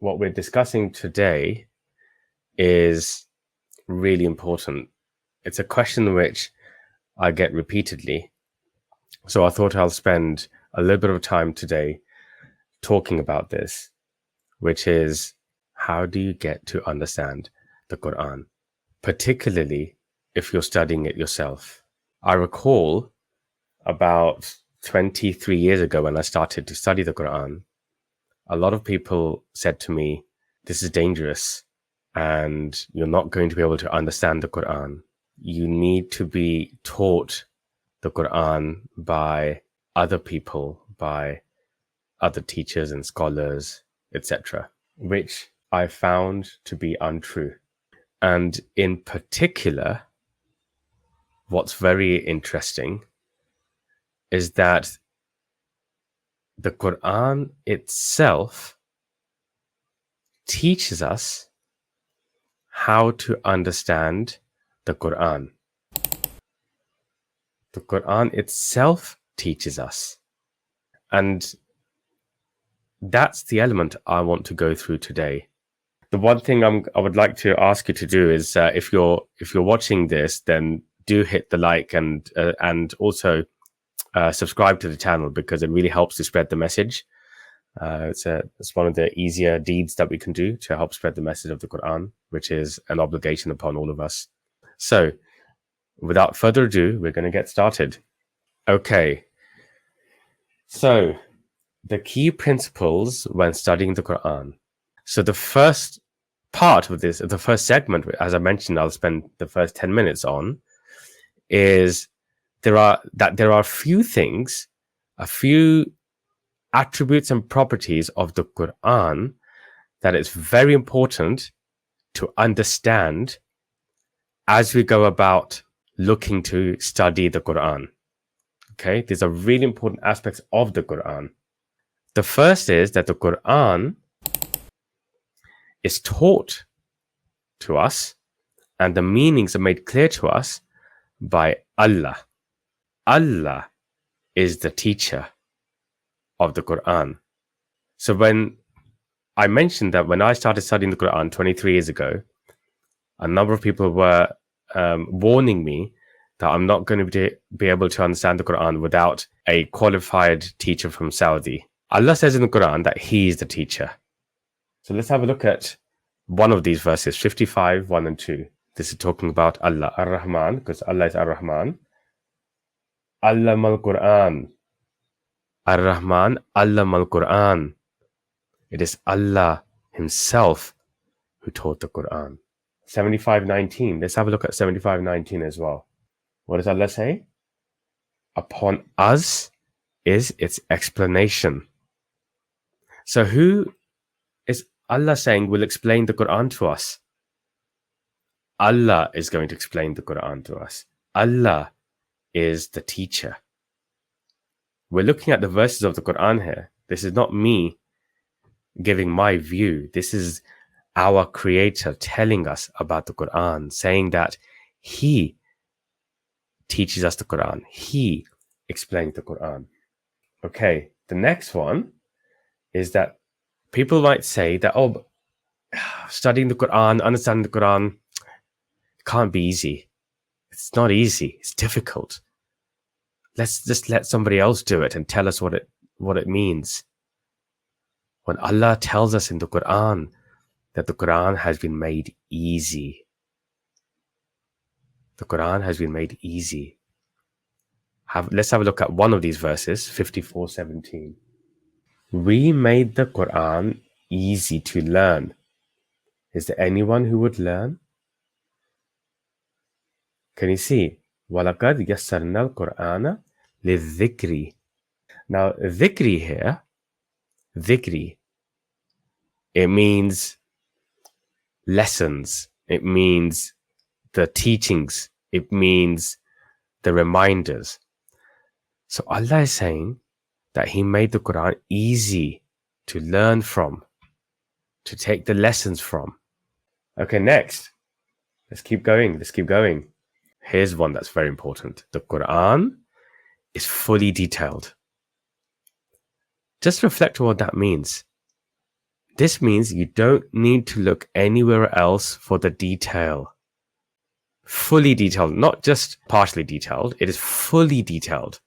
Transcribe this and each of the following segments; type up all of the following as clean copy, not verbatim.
what we're discussing today is really important. It's a question which I get repeatedly. So I thought I'll spend a little bit of time today talking about this, which is, how do you get to understand the Qur'an, particularly if you're studying it yourself? I recall about 23 years ago when I started to study the Qur'an, a lot of people said to me, this is dangerous and you're not going to be able to understand the Qur'an. You need to be taught the Qur'an by other people, by other teachers and scholars, etc., which I found to be untrue. And in particular, what's very interesting is that the Qur'an itself teaches us how to understand the Qur'an. The Qur'an itself teaches us. And that's the element I want to go through today. The one thing I would like to ask you to do is, if you're watching this, then do hit the like and also subscribe to the channel, because it really helps to spread the message. It's one of the easier deeds that we can do to help spread the message of the Qur'an, which is an obligation upon all of us. So, without further ado, we're going to get started. Okay. So, the key principles when studying the Qur'an. So the first part of this, the first segment, as I mentioned, I'll spend the first 10 minutes on, is there are a few things, a few attributes and properties of the Qur'an that it's very important to understand as we go about looking to study the Qur'an. Okay, these are really important aspects of the Qur'an. The first is that the Qur'an is taught to us and the meanings are made clear to us by Allah. Allah is the teacher of the Qur'an. So when I mentioned that when I started studying the Qur'an 23 years ago, a number of people were warning me that I'm not going to be able to understand the Qur'an without a qualified teacher from Saudi. Allah says in the Qur'an that He is the teacher. So let's have a look at one of these verses, 55, 1 and 2. This is talking about Allah, Ar-Rahman, because Allah is Ar-Rahman. Allama al-Qur'an. Ar-Rahman, Allama al-Qur'an. It is Allah Himself who taught the Qur'an. 75:19. Let's have a look at 75:19 as well. What does Allah say? Upon us is its explanation. So who is Allah saying will explain the Qur'an to us? Allah is going to explain the Qur'an to us. Allah is the teacher. We're looking at the verses of the Qur'an here. This is not me giving my view. This is our Creator telling us about the Qur'an, saying that He teaches us the Qur'an. He explains the Qur'an. Okay, the next one is that people might say that, oh, studying the Qur'an, understanding the Qur'an can't be easy. It's not easy. It's difficult. Let's just let somebody else do it and tell us what it means. When Allah tells us in the Qur'an that the Qur'an has been made easy. The Qur'an has been made easy. Let's have a look at one of these verses, 54:17. We made the Qur'an easy to learn. Is there anyone who would learn? Can you see? وَلَقَدْ يَسَّرْنَا الْقُرْآنَ لِلذِّكْرِ. Now, dhikri here, dhikri, it means lessons. It means the teachings. It means the reminders. So Allah is saying that He made the Qur'an easy to learn from, to take the lessons from. Okay, next. Let's keep going. Here's one that's very important. The Qur'an is fully detailed. Just reflect on what that means. This means you don't need to look anywhere else for the detail. Fully detailed, not just partially detailed. It is fully detailed.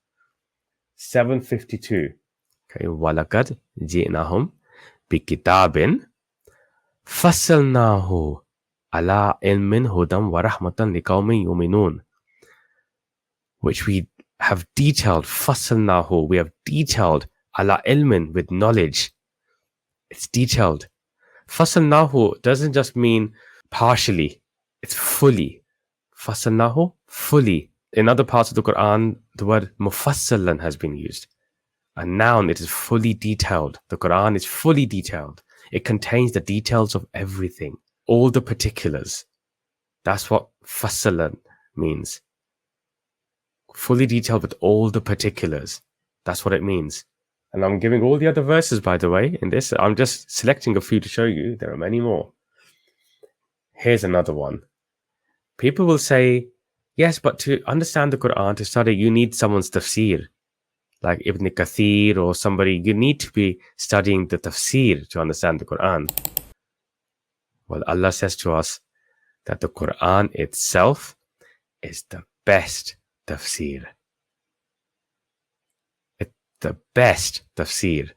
752. Okay, وَلَقَدْ جِئْنَاهُمْ بِكِتَابٍ فَصَّلْنَاهُ عَلَىٰ عِلْمٍ هُدًى وَرَحْمَةً لِقَوْمٍ يُؤْمِنُونَ, which we have detailed. فَصَّلْنَاهُ, we have detailed. عَلَىٰ عِلْمٍ, with knowledge. It's detailed. فَصَّلْنَاهُ doesn't just mean partially. It's fully. فَصَّلْنَاهُ, fully. In other parts of the Qur'an, the word مُفَصَّلًا has been used. A noun, it is fully detailed. The Qur'an is fully detailed. It contains the details of everything, all the particulars. That's what fassalan means. Fully detailed with all the particulars. That's what it means. And I'm giving all the other verses, by the way, in this. I'm just selecting a few to show you. There are many more. Here's another one. People will say, yes, but to understand the Qur'an, to study, you need someone's tafsir. Like Ibn Kathir or somebody, you need to be studying the tafsir to understand the Qur'an. Well, Allah says to us that the Qur'an itself is the best tafsir. It's the best tafsir.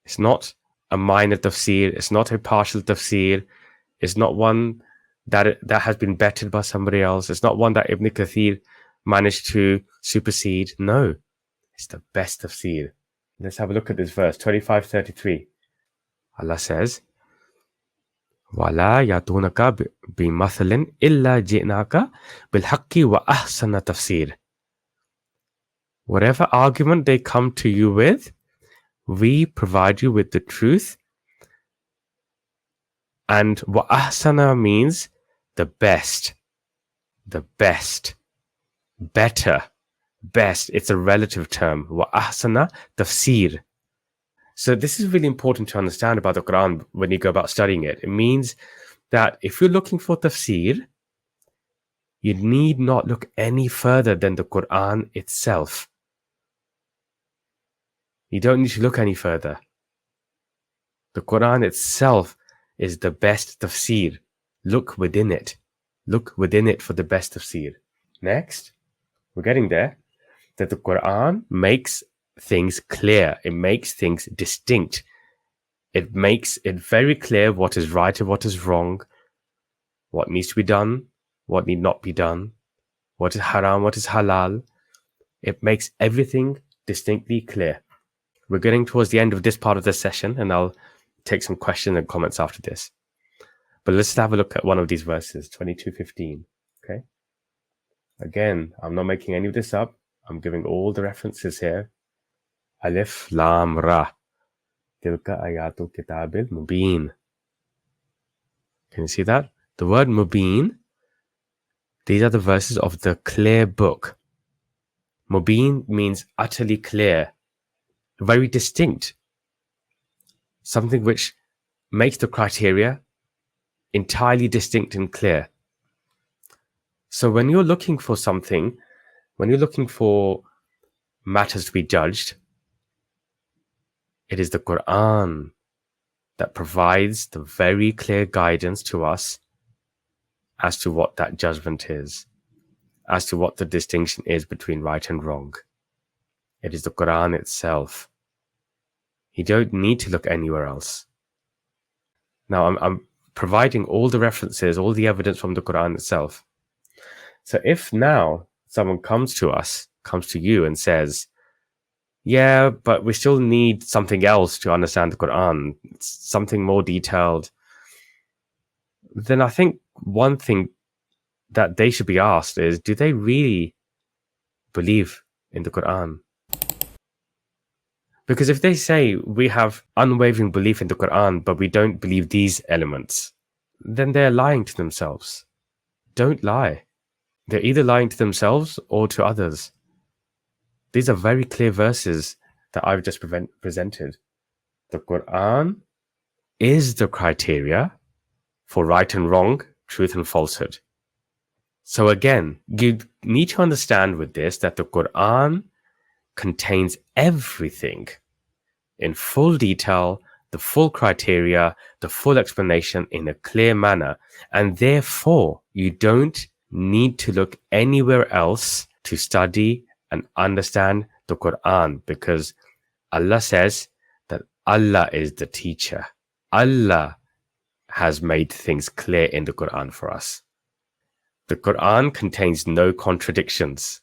It's not a minor tafsir. It's not a partial tafsir. It's not one that has been bettered by somebody else. It's not one that Ibn Kathir managed to supersede. No. It's the best tafsir. Let's have a look at this verse, 25:33. Allah says, وَلَا يَأْتُونَكَ بِمَثَلٍ إِلَّا جِئْنَاكَ بِالْحَقِّ وَأَحْسَنَ تَفْسِيرٍ. Whatever argument they come to you with, we provide you with the truth. And وَأَحْسَنَ means the best, better. Best, it's a relative term. Wa ahsana tafsir. So this is really important to understand about the Quran when you go about studying it. It means that if you're looking for tafsir, you need not look any further than the Quran itself. You don't need to look any further. The Quran itself is the best tafsir. Look within it. Look within it for the best tafsir. Next, we're getting there. That the Quran makes things clear. It makes things distinct. It makes it very clear what is right and what is wrong, what needs to be done, what need not be done, what is haram, what is halal. It makes everything distinctly clear. We're getting towards the end of this part of the session, and I'll take some questions and comments after this. But let's have a look at one of these verses, 22:15. Okay. Again, I'm not making any of this up. I'm giving all the references here. Alif Lam Ra. Tilka ayatul kitabil mubin. Can you see that? The word mubin, these are the verses of the clear book. Mubin means utterly clear, very distinct. Something which makes the criteria entirely distinct and clear. So when you're looking for something, when you're looking for matters to be judged, it is the Quran that provides the very clear guidance to us as to what that judgment is, as to what the distinction is between right and wrong. It is the Quran itself. You don't need to look anywhere else. Now, I'm providing all the references, all the evidence from the Quran itself. So if now someone comes to you and says, yeah, but we still need something else to understand the Quran, something more detailed, then I think one thing that they should be asked is, do they really believe in the Quran? Because if they say we have unwavering belief in the Quran, but we don't believe these elements, then they're lying to themselves. Don't lie. They're either lying to themselves or to others. These are very clear verses that I've just presented. The Quran is the criteria for right and wrong, truth and falsehood. So again, you need to understand with this that the Quran contains everything in full detail the full criteria, the full explanation in a clear manner. And therefore, you don't need to look anywhere else to study and understand the Qur'an, because Allah says that Allah is the teacher. Allah has made things clear in the Qur'an for us. The Qur'an contains no contradictions.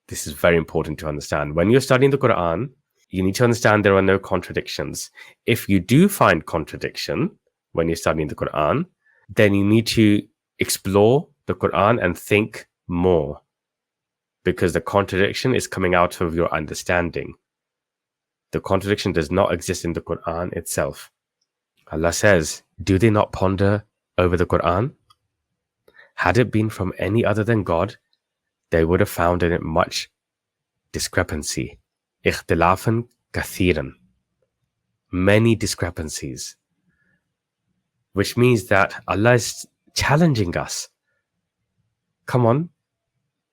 This is very important to understand. When you're studying the Qur'an, you need to understand there are no contradictions. If you do find contradiction when you're studying the Qur'an, then you need to explore the Qur'an and think more, because the contradiction is coming out of your understanding. The contradiction does not exist in the Qur'an itself. Allah says, do they not ponder over the Qur'an? Had it been from any other than God, they would have found in it much discrepancy. اختلافاً كثيراً. Many discrepancies. Which means that Allah is challenging us. Come on,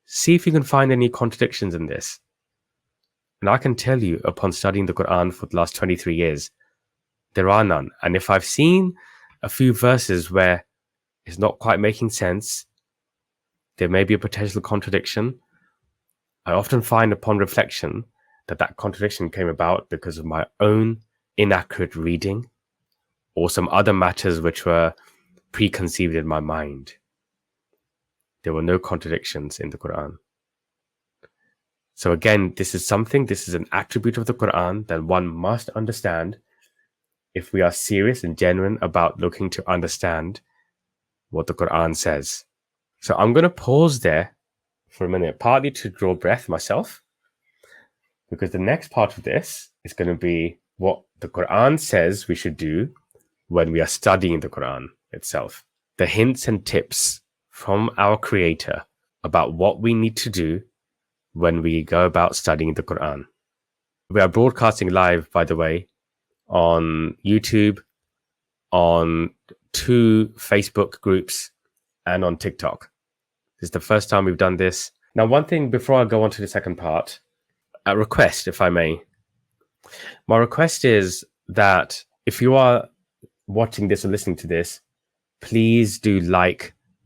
see if you can find any contradictions in this. And I can tell you, upon studying the Qur'an for the last 23 years, there are none. And if I've seen a few verses where it's not quite making sense, there may be a potential contradiction, I often find upon reflection that that contradiction came about because of my own inaccurate reading or some other matters which were preconceived in my mind. There were no contradictions in the Qur'an. So again, this is an attribute of the Qur'an that one must understand if we are serious and genuine about looking to understand what the Qur'an says. So I'm going to pause there for a minute, partly to draw breath myself, because the next part of this is going to be what the Qur'an says we should do when we are studying the Qur'an itself. The hints and tips from our Creator about what we need to do when we go about studying the Qur'an. We are broadcasting live, by the way, on YouTube, on 2 Facebook groups, and on TikTok. This is the first time we've done this. Now, one thing before I go on to the second part, a request, if I may. My request is that if you are watching this or listening to this, please do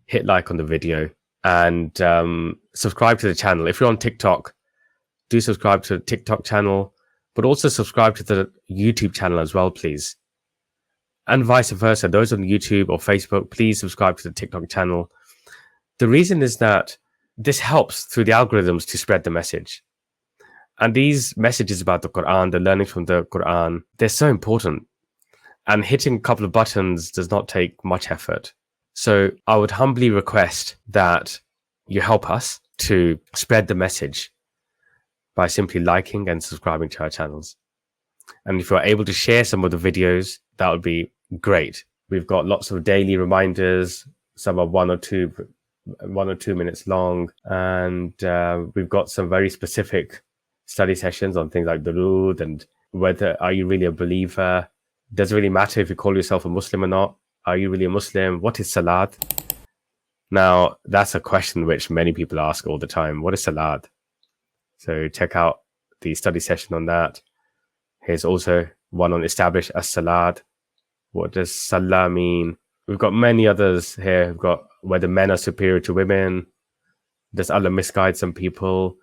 hit like on the video, and subscribe to the channel. If you're on TikTok, do subscribe to the TikTok channel, but also subscribe to the YouTube channel as well, please. And vice versa. Those on YouTube or Facebook, please subscribe to the TikTok channel. The reason is that this helps through the algorithms to spread the message. And these messages about the Qur'an, the learning from the Qur'an, they're so important. And hitting a couple of buttons does not take much effort. So I would humbly request that you help us to spread the message by simply liking and subscribing to our channels. And if you're able to share some of the videos, that would be great. We've got lots of daily reminders. Some are 1 or 2 minutes long. And we've got some very specific study sessions on things like durood and whether are you really a believer. Does it really matter if you call yourself a Muslim or not? Are you really a Muslim? What is salat? Now, that's a question which many people ask all the time. What is salat? So check out the study session on that. Here's also one on establish as-salat. What does salah mean? We've got many others here. We've got whether men are superior to women. Does Allah misguide some people?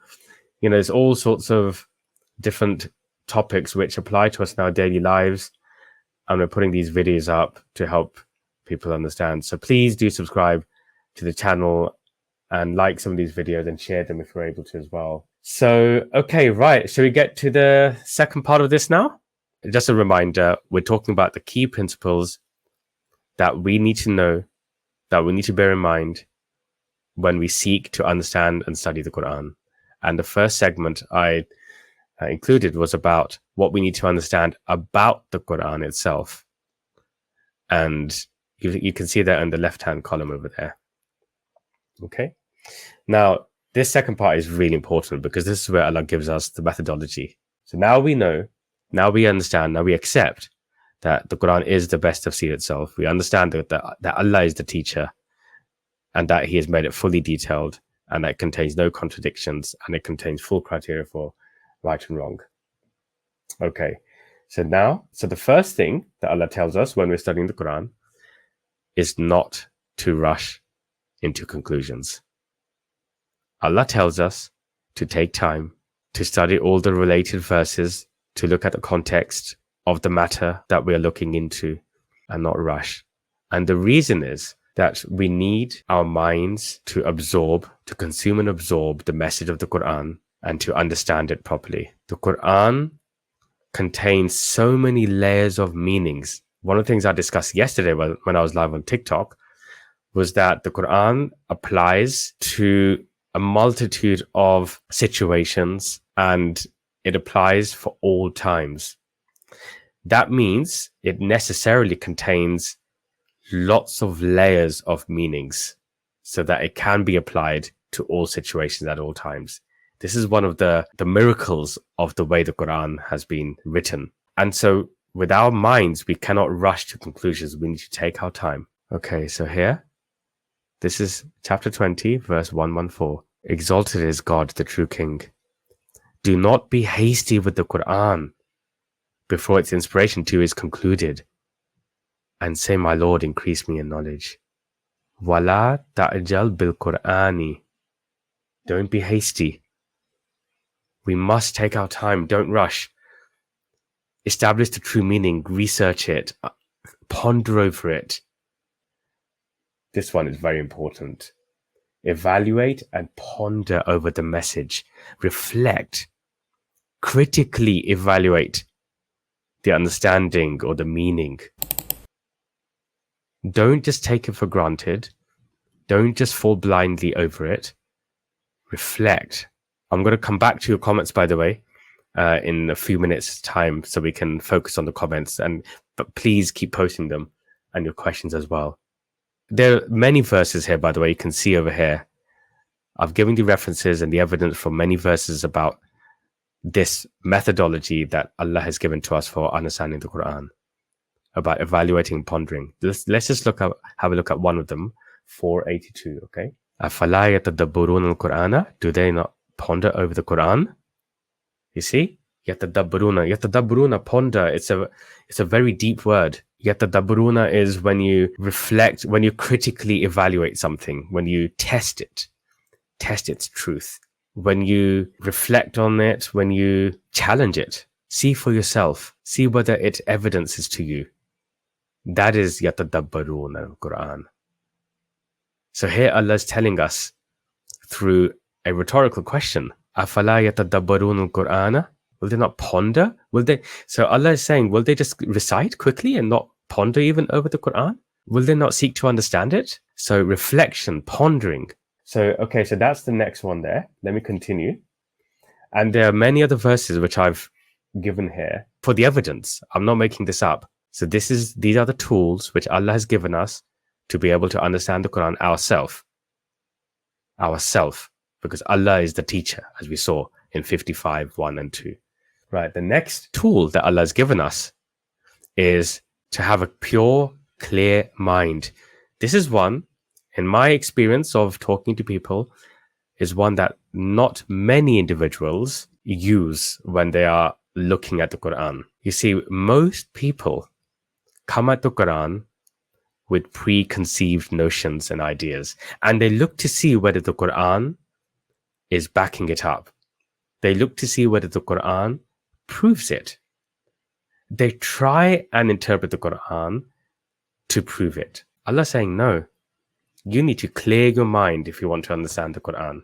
You know, there's all sorts of different topics which apply to us in our daily lives. And we're putting these videos up to help people understand. So please do subscribe to the channel and like some of these videos and share them if you're able to as well. So, okay, right. Shall we get to the second part of this now? Just a reminder, we're talking about the key principles that we need to know, that we need to bear in mind when we seek to understand and study the Quran. And the first segment I included was about what we need to understand about the Quran itself. And you can see that in the left-hand column over there. Okay. Now, this second part is really important because this is where Allah gives us the methodology. So now we know, now we understand, now we accept that the Quran is the best tafsir itself. We understand that Allah is the teacher and that He has made it fully detailed and that it contains no contradictions and it contains full criteria for right and wrong. Okay. So the first thing that Allah tells us when we're studying the Quran is not to rush into conclusions. Allah tells us to take time, to study all the related verses, to look at the context of the matter that we are looking into and not rush. And the reason is that we need our minds to consume and absorb the message of the Quran and to understand it properly. The Quran contains so many layers of meanings. One of the things I discussed yesterday when I was live on TikTok was that the Quran applies to a multitude of situations and it applies for all times. That means it necessarily contains lots of layers of meanings so that it can be applied to all situations at all times. This is one of the miracles of the way the Quran has been written. And so with our minds, we cannot rush to conclusions. We need to take our time. Okay, so here, this is chapter 20, verse 114. Exalted is God, the true King. Do not be hasty with the Quran before its inspiration to you is concluded, and say, my Lord, increase me in knowledge. Wala ta'jal bil Qur'ani. Don't be hasty. We must take our time. Don't rush. Establish the true meaning. Research it. Ponder over it. This one is very important. Evaluate and ponder over the message. Reflect. Critically evaluate the understanding or the meaning. Don't just take it for granted. Don't just fall blindly over it. Reflect. I'm going to come back to your comments, by the way, in a few minutes' time so we can focus on the comments. But please keep posting them and your questions as well. There are many verses here, by the way, you can see over here. I've given you references and the evidence from many verses about this methodology that Allah has given to us for understanding the Quran, about evaluating and pondering. Let's just have a look at one of them, 482, okay? أَفَلَا يَتَدَبَّرُونَ الْقُرْآنَ. Do they not ponder over the Quran? You see? Yatadabbaruna, ponder. It's a very deep word. Yatadabbaruna is when you reflect, when you critically evaluate something, when you test its truth, when you reflect on it, when you challenge it, see for yourself, see whether it evidences to you. That is yatadabbaruna al-Quran. So here Allah is telling us through a rhetorical question, أَفَلَا يَتَدَبَّرُونَ الْقُرْآنَ. Will they not ponder? So Allah is saying, will they just recite quickly and not ponder even over the Quran? Will they not seek to understand it? So reflection, pondering. So that's the next one there. Let me continue. And there are many other verses which I've given here for the evidence. I'm not making this up. So these are the tools which Allah has given us to be able to understand the Quran ourselves, because Allah is the teacher, as we saw in 55, 1 and 2. Right, the next tool that Allah has given us is to have a pure, clear mind. This is one, in my experience of talking to people, is one that not many individuals use when they are looking at the Quran. You see, most people come at the Quran with preconceived notions and ideas, and they look to see whether the Quran is backing it up. They look to see whether the Quran proves it. They try and interpret the Quran to prove it. Allah is saying, no, you need to clear your mind if you want to understand the Quran.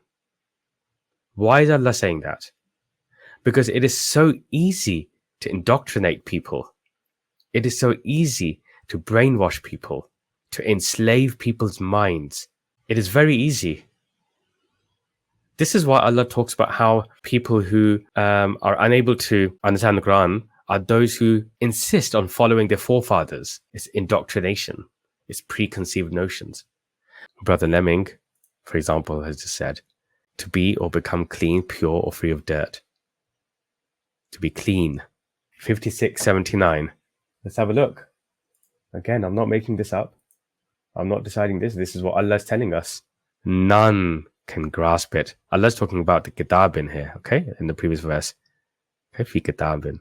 Why is Allah saying that? Because it is so easy to indoctrinate people. It is so easy to brainwash people, to enslave people's minds. It is very easy. This is why Allah talks about how people who are unable to understand the Quran are those who insist on following their forefathers. It's indoctrination. It's preconceived notions. Brother Lemming, for example, has just said, to be or become clean, pure, or free of dirt. To be clean. 5679. Let's have a look. Again, I'm not making this up. I'm not deciding this. This is what Allah is telling us. None can grasp it. Allah is talking about the kitab in here, okay? In the previous verse. Okay, fi kitabin.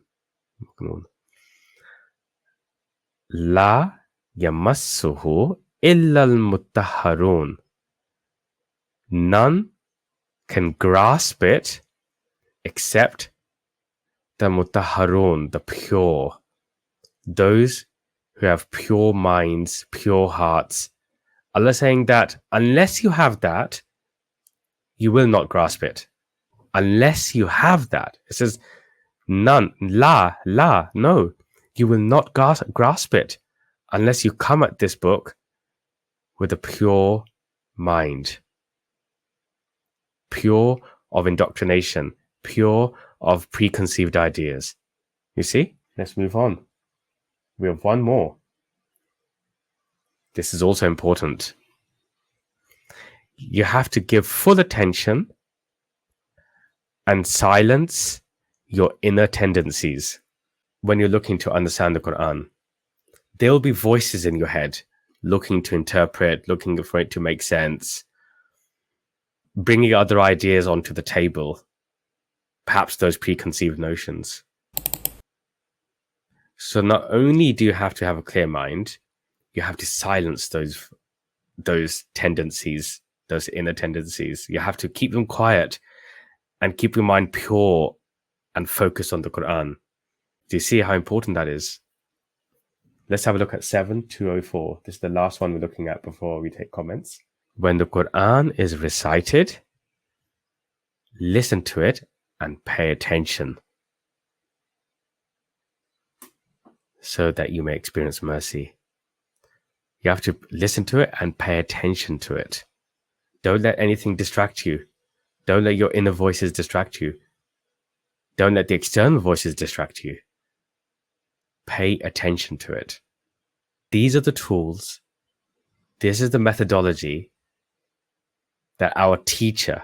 La yamassuhu illa al-mutahharun. None can grasp it except the mutahharun, the pure. Those who have pure minds, pure hearts. Allah saying that unless you have that, you will not grasp it. Unless you have that. It says, none, no. You will not grasp it unless you come at this book with a pure mind. Pure of indoctrination. Pure of preconceived ideas. You see? Let's move on. We have one more. This is also important. You have to give full attention and silence your inner tendencies when you're looking to understand the Qur'an. There will be voices in your head looking to interpret, looking for it to make sense, bringing other ideas onto the table, perhaps those preconceived notions. So not only do you have to have a clear mind, you have to silence those tendencies, those inner tendencies. You have to keep them quiet and keep your mind pure and focused on the Qur'an. Do you see how important that is? Let's have a look at 7204. This is the last one we're looking at before we take comments. When the Qur'an is recited, listen to it and pay attention so that you may experience mercy. You have to listen to it and pay attention to it. Don't let anything distract you. Don't let your inner voices distract you. Don't let the external voices distract you. Pay attention to it. These are the tools. This is the methodology that our teacher,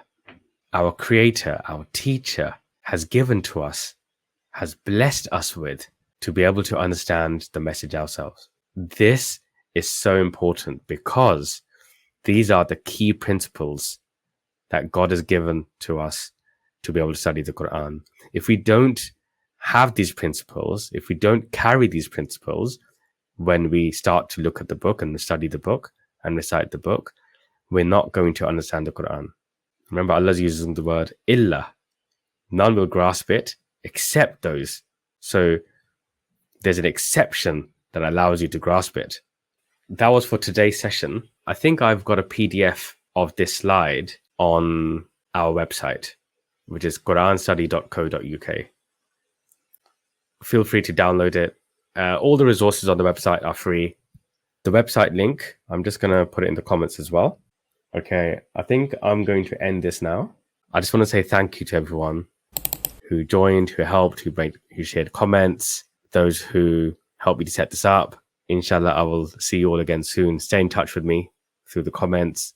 our creator, our teacher has given to us, has blessed us with to be able to understand the message ourselves. This is so important because these are the key principles that God has given to us to be able to study the Quran. If we don't have these principles, if we don't carry these principles when we start to look at the book and study the book and recite the book, we're not going to understand the Quran. Remember, Allah is using the word illa. None will grasp it except those. So there's an exception that allows you to grasp it. That was for today's session. I think I've got a PDF of this slide on our website, which is quranstudy.co.uk. Feel free to download it. All the resources on the website are free. The website link, I'm just going to put it in the comments as well. Okay, I think I'm going to end this now. I just want to say thank you to everyone who joined, who helped, who shared comments, those who helped me to set this up. Inshallah, I will see you all again soon. Stay in touch with me through the comments,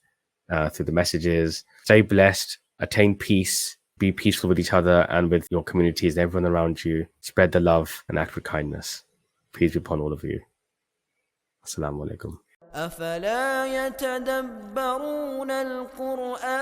through the messages. Stay blessed, attain peace, be peaceful with each other and with your communities and everyone around you. Spread the love and act with kindness. Peace be upon all of you. Assalamu alaikum. أفلا يتدبرون القرآن